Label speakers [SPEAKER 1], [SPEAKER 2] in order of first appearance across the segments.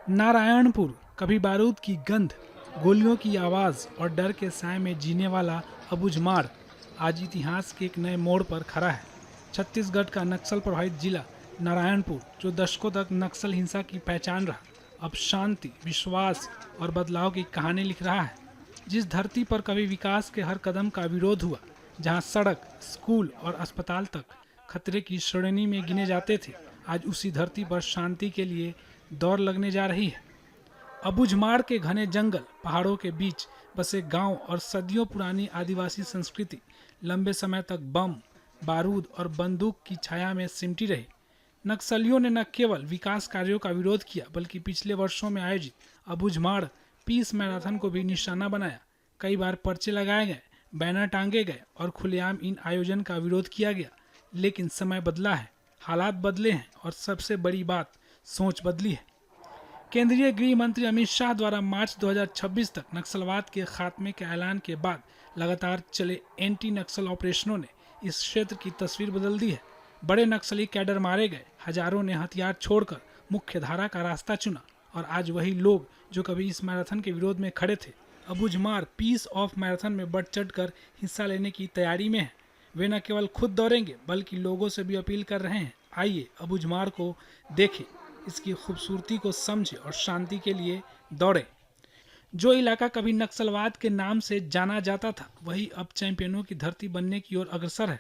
[SPEAKER 1] नारायणपुर, कभी बारूद की गंध, गोलियों की आवाज़ और डर के साए में जीने वाला अबुझमाड़ आज इतिहास के एक नए मोड़ पर खड़ा है। छत्तीसगढ़ का नक्सल प्रभावित जिला नारायणपुर, जो दशकों तक नक्सल हिंसा की पहचान रहा, अब शांति, विश्वास और बदलाव की कहानी लिख रहा है। जिस धरती पर कभी विकास के हर कदम का विरोध हुआ, जहां सड़क, स्कूल और अस्पताल तक खतरे की श्रेणी में गिने जाते थे, आज उसी धरती पर शांति के लिए दौड़ लगने जा रही है। अबुझमाड़ के घने जंगल, पहाड़ों के बीच बसे गांव और सदियों पुरानी आदिवासी संस्कृति लंबे समय तक बम, बारूद और बंदूक की छाया में सिमटी रही। नक्सलियों ने न केवल विकास कार्यों का विरोध किया, बल्कि पिछले वर्षों में आयोजित अबुझमाड़ पीस मैराथन को भी निशाना बनाया। कई बार पर्चे लगाए गए, बैनर टांगे गए और खुलेआम इन आयोजन का विरोध किया गया। लेकिन समय बदला है, हालात बदले हैं और सबसे बड़ी बात, सोच बदली है। केंद्रीय गृह मंत्री अमित शाह द्वारा मार्च 2026 तक नक्सलवाद के खात्मे के ऐलान के बाद लगातार चले एंटी नक्सल ऑपरेशनों ने इस क्षेत्र की तस्वीर बदल दी है। बड़े नक्सली कैडर मारे गए, हजारों ने हथियार छोड़कर मुख्य धारा का रास्ता चुना और आज वही लोग जो कभी इस मैराथन के विरोध में खड़े थे, अबुझमाड़ पीस ऑफ मैराथन में बढ़ चढ़ कर हिस्सा लेने की तैयारी में है। वे न केवल खुद दौड़ेंगे, बल्कि लोगों से भी अपील कर रहे हैं, आइए अबुझमाड़ को देखें, इसकी खूबसूरती को समझे और शांति के लिए दौड़े। जो इलाका कभी नक्सलवाद के नाम से जाना जाता था, वही अब चैंपियनों की धरती बनने की ओर अग्रसर है।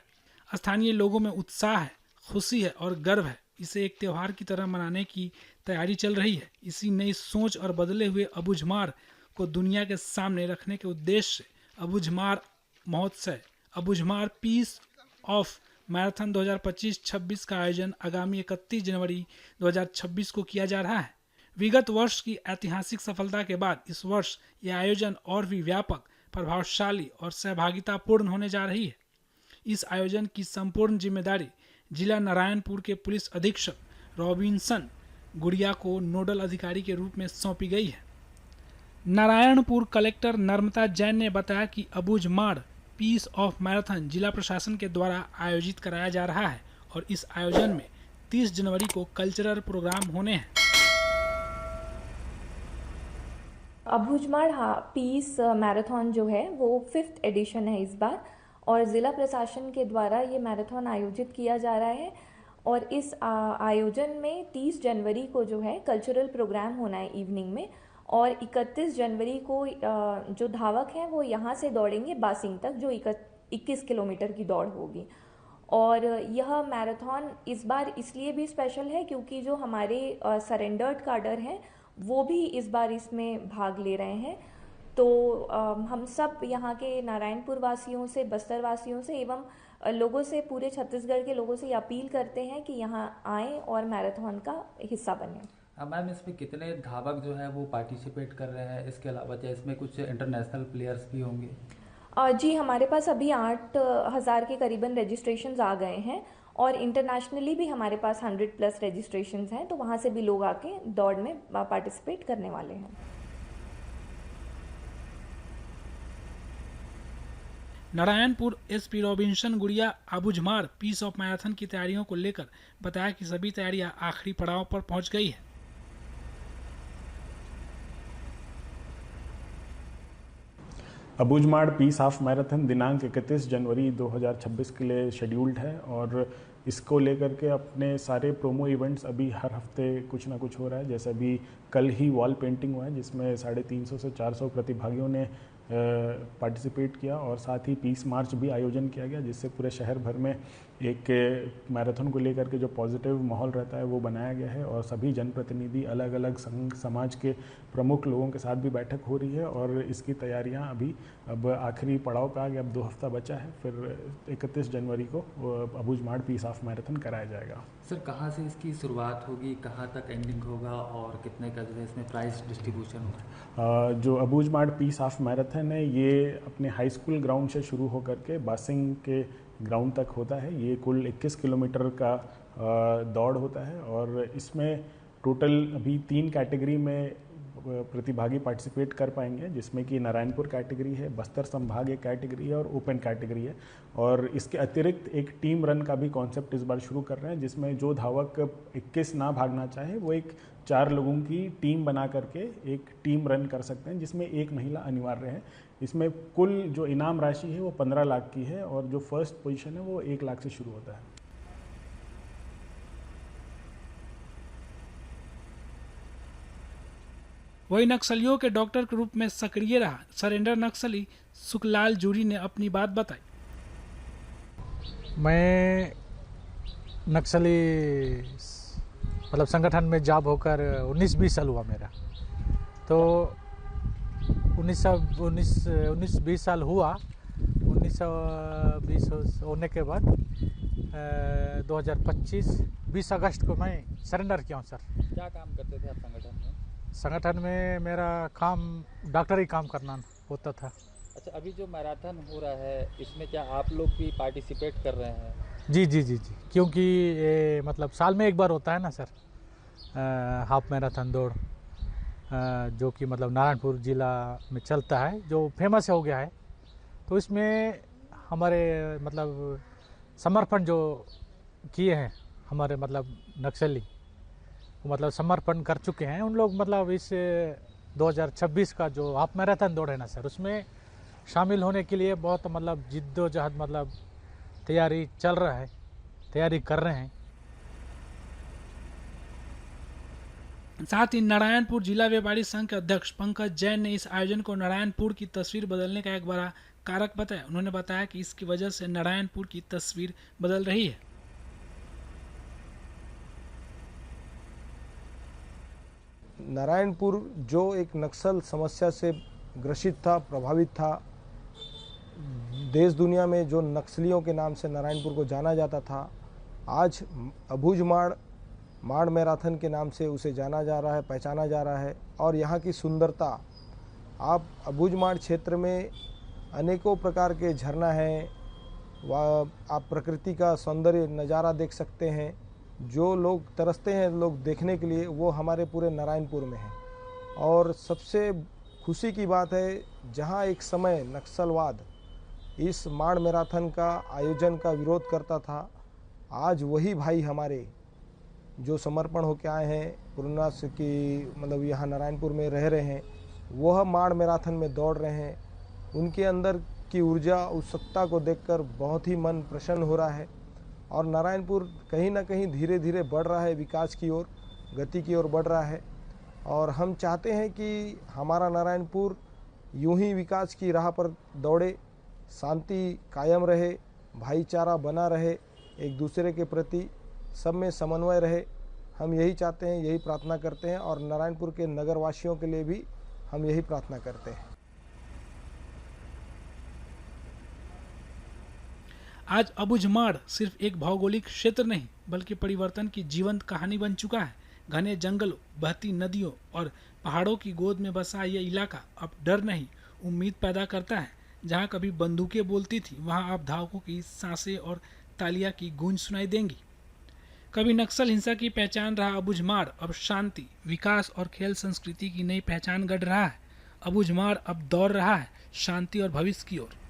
[SPEAKER 1] स्थानीय लोगों में उत्साह है, खुशी है और गर्व है। इसे एक त्योहार की तरह मनाने की तैयारी चल रही है। इसी नई सोच और बदले हुए अबुझमाड़ को दुनिया के सामने रखने के उद्देश्य से अबुझमाड़ महोत्सव, अबुझमाड़ पीस ऑफ मैराथन 2025-26 का आयोजन आगामी 31 जनवरी 2026 को किया जा रहा है। विगत वर्ष की ऐतिहासिक सफलता के बाद इस वर्ष यह आयोजन और भी व्यापक, प्रभावशाली और सहभागितापूर्ण होने जा रही है। इस आयोजन की संपूर्ण जिम्मेदारी जिला नारायणपुर के पुलिस अधीक्षक रॉबिन्सन गुड़िया को नोडल अधिकारी के रूप में सौंपी गई है। नारायणपुर कलेक्टर नर्मदा जैन ने बताया कि अबुझमाड़ पीस ऑफ मैराथन जिला प्रशासन के द्वारा आयोजित कराया जा रहा है और इस आयोजन में 30 जनवरी को कल्चरल प्रोग्राम होने हैं।
[SPEAKER 2] अबुझमाड़ पीस मैराथन जो है वो 5th एडिशन है इस बार, और ज़िला प्रशासन के द्वारा ये मैराथन आयोजित किया जा रहा है। और इस आयोजन में 30 जनवरी को जो है कल्चरल प्रोग्राम होना है इवनिंग में, और 31 जनवरी को जो धावक हैं वो यहाँ से दौड़ेंगे बासिंग तक, जो 21 किलोमीटर की दौड़ होगी। और यह मैराथन इस बार इसलिए भी स्पेशल है क्योंकि जो हमारे सरेंडर्ड काडर हैं वो भी इस बार इसमें भाग ले रहे हैं। तो हम सब यहाँ के नारायणपुर वासियों से, बस्तर वासियों से एवं लोगों से, पूरे छत्तीसगढ़ के लोगों से ये अपील करते हैं कि यहाँ आएँ और मैराथन का हिस्सा बने।
[SPEAKER 3] अब मैम इसमें कितने धावक जो है वो पार्टिसिपेट कर रहे हैं? इसके अलावा क्या इसमें कुछ इंटरनेशनल प्लेयर्स भी होंगे?
[SPEAKER 2] जी, हमारे पास अभी 8,000 के करीबन रजिस्ट्रेशंस आ गए हैं, और इंटरनेशनली भी हमारे पास 100+ रजिस्ट्रेशंस हैं, तो वहाँ से भी लोग आके दौड़ में पार्टिसिपेट करने वाले हैं।
[SPEAKER 1] नारायणपुर एसपी रॉबिन्सन गुड़िया अबुझमाड़ पीस ऑफ मैराथन की तैयारियों को लेकर बताया कि सभी तैयारियां आखिरी पड़ाव पर पहुंच गई है।
[SPEAKER 4] अबुझमाड़ पीस हाफ मैराथन दिनांक 31 जनवरी 2026 के लिए शेड्यूल्ड है, और इसको लेकर के अपने सारे प्रोमो इवेंट्स अभी हर हफ्ते कुछ ना कुछ हो रहा है। जैसे अभी कल ही वॉल पेंटिंग हुआ है जिसमें 350 से 400 प्रतिभागियों ने पार्टिसिपेट किया, और साथ ही पीस मार्च भी आयोजन किया गया जिससे पूरे शहर भर में एक मैराथन को लेकर के जो पॉजिटिव माहौल रहता है वो बनाया गया है। और सभी जनप्रतिनिधि, अलग अलग संघ समाज के प्रमुख लोगों के साथ भी बैठक हो रही है, और इसकी तैयारियां अभी अब आखिरी पड़ाव पे आ गए। अब 2 हफ्ता बचा है, फिर 31 जनवरी को अबुझमाड़ पीस ऑफ मैराथन कराया जाएगा।
[SPEAKER 3] सर कहाँ से इसकी शुरुआत होगी, कहाँ तक एंडिंग होगा और कितने का जो है इसमें प्राइस डिस्ट्रीब्यूशन होगा?
[SPEAKER 4] जो अबुझमाड़ पीस ऑफ मैराथन है ये अपने हाई स्कूल ग्राउंड से शुरू होकर के बासिंग के ग्राउंड तक होता है। ये कुल 21 किलोमीटर का दौड़ होता है, और इसमें टोटल अभी 3 कैटेगरी में प्रतिभागी पार्टिसिपेट कर पाएंगे, जिसमें कि नारायणपुर कैटेगरी है, बस्तर संभाग एक कैटेगरी है और ओपन कैटेगरी है। और इसके अतिरिक्त एक टीम रन का भी कॉन्सेप्ट इस बार शुरू कर रहे हैं, जिसमें जो धावक 21 ना भागना चाहे वो एक 4 लोगों की टीम बना करके एक टीम रन कर सकते हैं, जिसमें एक महिला अनिवार्य है। इसमें कुल जो इनाम राशि है वो 15 लाख की है और जो फर्स्ट पोजीशन है वो 1 लाख से शुरू होता है।
[SPEAKER 1] वही नक्सलियों के डॉक्टर के रूप में सक्रिय रहा सरेंडर नक्सली सुखलाल जूरी ने अपनी बात बताई।
[SPEAKER 5] मैं नक्सली मतलब संगठन में जॉब होकर 19-20 साल हुआ मेरा। तो 19-20 साल हुआ। 1920 होने के बाद 2020 अगस्त को मैं सरेंडर किया हूँ सर।
[SPEAKER 3] क्या काम करते थे आप संगठन में?
[SPEAKER 5] संगठन में मेरा काम डॉक्टरी काम करना होता था।
[SPEAKER 3] अच्छा, अभी जो मैराथन हो रहा है इसमें क्या आप लोग भी पार्टिसिपेट कर रहे हैं?
[SPEAKER 5] जी जी जी जी, क्योंकि ये मतलब साल में एक बार होता है ना सर, हाफ मैराथन दौड़, जो कि मतलब नारायणपुर ज़िला में चलता है, जो फेमस हो गया है। तो इसमें हमारे मतलब समर्पण जो किए हैं हमारे मतलब नक्सली, मतलब समर्पण कर चुके हैं उन लोग, मतलब इस 2026 का जो हाफ मैराथन दौड़ है ना सर, उसमें शामिल होने के लिए बहुत मतलब जिद्दोजहद मतलब तैयारी चल रहा है, तैयारी कर रहे हैं।
[SPEAKER 1] साथ ही नारायणपुर जिला व्यापारी संघ के अध्यक्ष पंकज जैन ने इस आयोजन को नारायणपुर की तस्वीर बदलने का एक बड़ा कारक बताया। उन्होंने बताया कि इसकी वजह से नारायणपुर की तस्वीर बदल रही है।
[SPEAKER 6] नारायणपुर जो एक नक्सल समस्या से ग्रसित था, प्रभावित था, देश दुनिया में जो नक्सलियों के नाम से नारायणपुर को जाना जाता था, आज अबूझमाड़ माड़ मैराथन के नाम से उसे जाना जा रहा है, पहचाना जा रहा है। और यहाँ की सुंदरता, आप अबूझमाड़ क्षेत्र में अनेकों प्रकार के झरना हैं, आप प्रकृति का सौंदर्य नज़ारा देख सकते हैं। जो लोग तरसते हैं लोग देखने के लिए, वो हमारे पूरे नारायणपुर में है। और सबसे खुशी की बात है, जहाँ एक समय नक्सलवाद इस माड़ मैराथन का आयोजन का विरोध करता था, आज वही भाई हमारे जो समर्पण होकर आए हैं, पूर्णनाश की मतलब यहाँ नारायणपुर में रह रहे हैं, वह माड़ मैराथन में दौड़ रहे हैं। उनके अंदर की ऊर्जा, उत्सुकता को देखकर बहुत ही मन प्रसन्न हो रहा है। और नारायणपुर कहीं ना कहीं धीरे धीरे बढ़ रहा है, विकास की ओर, गति की ओर बढ़ रहा है। और हम चाहते हैं कि हमारा नारायणपुर यूं ही विकास की राह पर दौड़े, शांति कायम रहे, भाईचारा बना रहे, एक दूसरे के प्रति सब में समन्वय रहे। हम यही चाहते हैं, यही प्रार्थना करते हैं। और नारायणपुर के नगरवासियों के लिए भी हम यही प्रार्थना करते हैं।
[SPEAKER 1] आज अबूझमाड़ सिर्फ एक भौगोलिक क्षेत्र नहीं बल्कि परिवर्तन की जीवंत कहानी बन चुका है। घने जंगलों, बहती नदियों और पहाड़ों की गोद में बसा यह इलाका अब डर नहीं, उम्मीद पैदा करता है। जहां कभी बंदूकें बोलती थी, वहां अब धावकों की सांसें और तालियां की गूंज सुनाई देंगी। कभी नक्सल हिंसा की पहचान रहा अबूझमाड़ अब शांति, विकास और खेल संस्कृति की नई पहचान गढ़ रहा है। अबूझमाड़ अब दौड़ रहा है शांति और भविष्य की ओर।